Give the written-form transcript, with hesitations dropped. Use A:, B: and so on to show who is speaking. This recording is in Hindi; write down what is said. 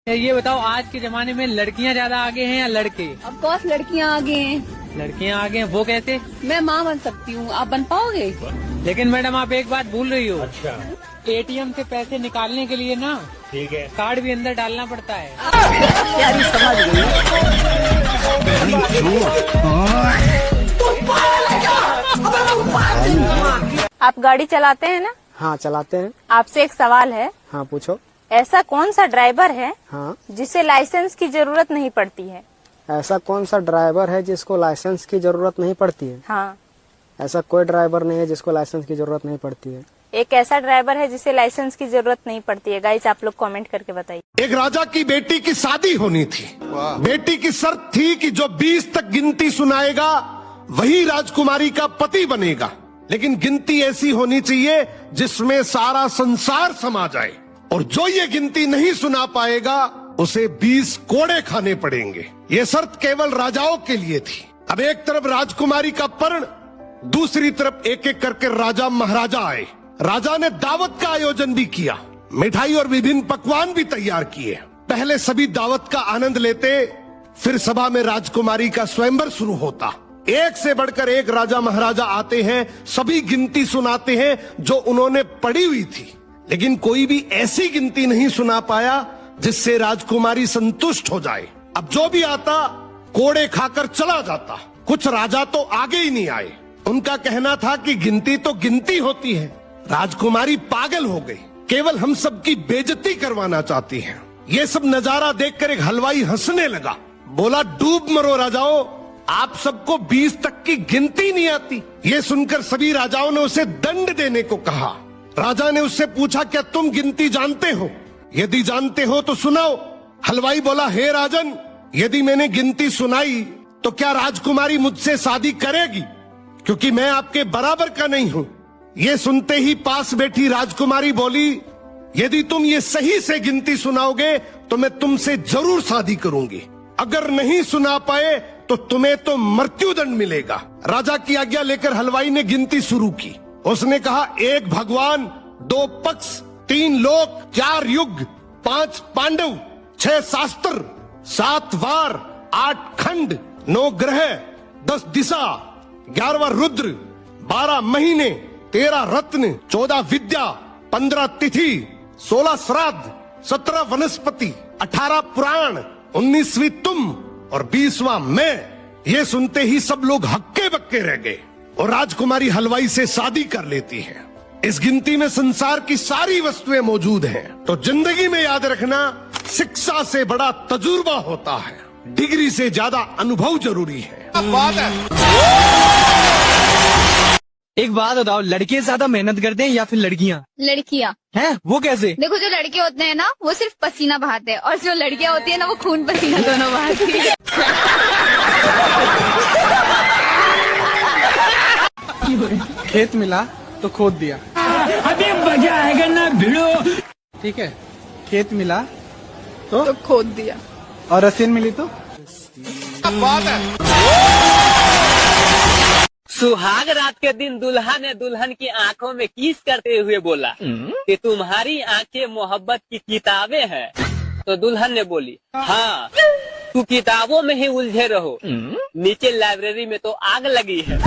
A: ये बताओ, आज के जमाने में लड़कियां ज्यादा आगे हैं या लड़के?
B: ऑफ कोर्स लड़कियां आगे हैं।
A: लड़कियां आगे हैं, वो कैसे?
B: मैं माँ बन सकती हूँ, आप बन पाओगे?
A: लेकिन मैडम आप एक बात भूल रही हो।
C: अच्छा,
A: एटीएम से पैसे निकालने के लिए ना
C: ठीक है।
A: कार्ड भी अंदर डालना पड़ता है।
B: यारी समझ गई।
D: आप गाड़ी चलाते हैं ना?
E: हाँ चलाते हैं।
D: आपसे एक सवाल है।
E: हाँ पूछो।
D: ऐसा कौन सा ड्राइवर है
E: हाँ,
D: जिसे लाइसेंस की जरूरत नहीं पड़ती है?
E: ऐसा कौन सा ड्राइवर है जिसको लाइसेंस की जरूरत नहीं पड़ती है?
D: हाँ,
E: ऐसा कोई ड्राइवर नहीं है जिसको लाइसेंस की जरूरत नहीं पड़ती है।
D: एक ऐसा ड्राइवर है जिसे लाइसेंस की जरूरत नहीं पड़ती है। गाइस आप लोग कमेंट करके बताइए।
F: एक राजा की बेटी की शादी होनी थी। बेटी की शर्त थी कि जो 20 तक गिनती सुनाएगा वही राजकुमारी का पति बनेगा, लेकिन गिनती ऐसी होनी चाहिए जिसमें सारा संसार समा जाए, और जो ये गिनती नहीं सुना पाएगा उसे 20 कोड़े खाने पड़ेंगे। ये शर्त केवल राजाओं के लिए थी। अब एक तरफ राजकुमारी का पर्ण, दूसरी तरफ एक एक करके राजा महाराजा आए। राजा ने दावत का आयोजन भी किया, मिठाई और विभिन्न पकवान भी तैयार किए। पहले सभी दावत का आनंद लेते, फिर सभा में राजकुमारी का स्वयंवर शुरू होता। एक से बढ़कर एक राजा महाराजा आते हैं, सभी गिनती सुनाते हैं जो उन्होंने पढ़ी हुई थी, लेकिन कोई भी ऐसी गिनती नहीं सुना पाया जिससे राजकुमारी संतुष्ट हो जाए। अब जो भी आता कोड़े खाकर चला जाता। कुछ राजा तो आगे ही नहीं आए। उनका कहना था कि गिनती तो गिनती होती है। राजकुमारी पागल हो गई, केवल हम सबकी बेइज्जती करवाना चाहती है। ये सब नजारा देखकर एक हलवाई हंसने लगा, बोला डूब मरो राजाओं, आप सबको 20 तक की गिनती नहीं आती। ये सुनकर सभी राजाओं ने उसे दंड देने को कहा। राजा ने उससे पूछा, क्या तुम गिनती जानते हो? यदि जानते हो तो सुनाओ। हलवाई बोला, हे राजन, यदि मैंने गिनती सुनाई तो क्या राजकुमारी मुझसे शादी करेगी, क्योंकि मैं आपके बराबर का नहीं हूँ। ये सुनते ही पास बैठी राजकुमारी बोली, यदि तुम ये सही से गिनती सुनाओगे तो मैं तुमसे जरूर शादी करूंगी, अगर नहीं सुना पाए तो तुम्हें तो मृत्युदंड मिलेगा। राजा की आज्ञा लेकर हलवाई ने गिनती शुरू की। उसने कहा, 1 भगवान, 2 पक्ष, 3 लोक, 4 युग, 5 पांडव, 6 शास्त्र, 7 वार, 8 खंड, 9 ग्रह, 10 दिशा, 11वां रुद्र, 12 महीने, 13 रत्न, 14 विद्या, 15 तिथि, 16 श्राद्ध, 17 वनस्पति, 18 पुराण, 19वीं तुम और 20वां मैं। ये सुनते ही सब लोग हक्के बक्के रह गए और राजकुमारी हलवाई से शादी कर लेती है। इस गिनती में संसार की सारी वस्तुएं मौजूद हैं। तो जिंदगी में याद रखना, शिक्षा से बड़ा तजुर्बा होता है, डिग्री से ज्यादा अनुभव जरूरी है। बात है।
A: एक बात बताओ, लड़के ज्यादा मेहनत करते हैं या फिर लड़कियां?
B: लड़कियां।
A: हैं? वो कैसे?
B: देखो, जो लड़के होते हैं ना वो सिर्फ पसीना बहाते हैं, और जो लड़कियां होती है ना वो खून पसीना दोनों बहाती है।
A: खेत मिला तो खोद दिया।
C: अभी मजा आएगा ना भिड़ो।
A: ठीक है, खेत मिला तो
B: खोद दिया।
A: और रसीन मिली तो?
F: बात है।
G: सुहाग रात के दिन दूल्हा ने दुल्हन की आंखों में किस करते हुए बोला कि तुम्हारी आंखें मोहब्बत की किताबें हैं। तो दुल्हन ने बोली, हाँ, तू किताबों में ही उलझे रहो, नीचे लाइब्रेरी में तो आग लगी है।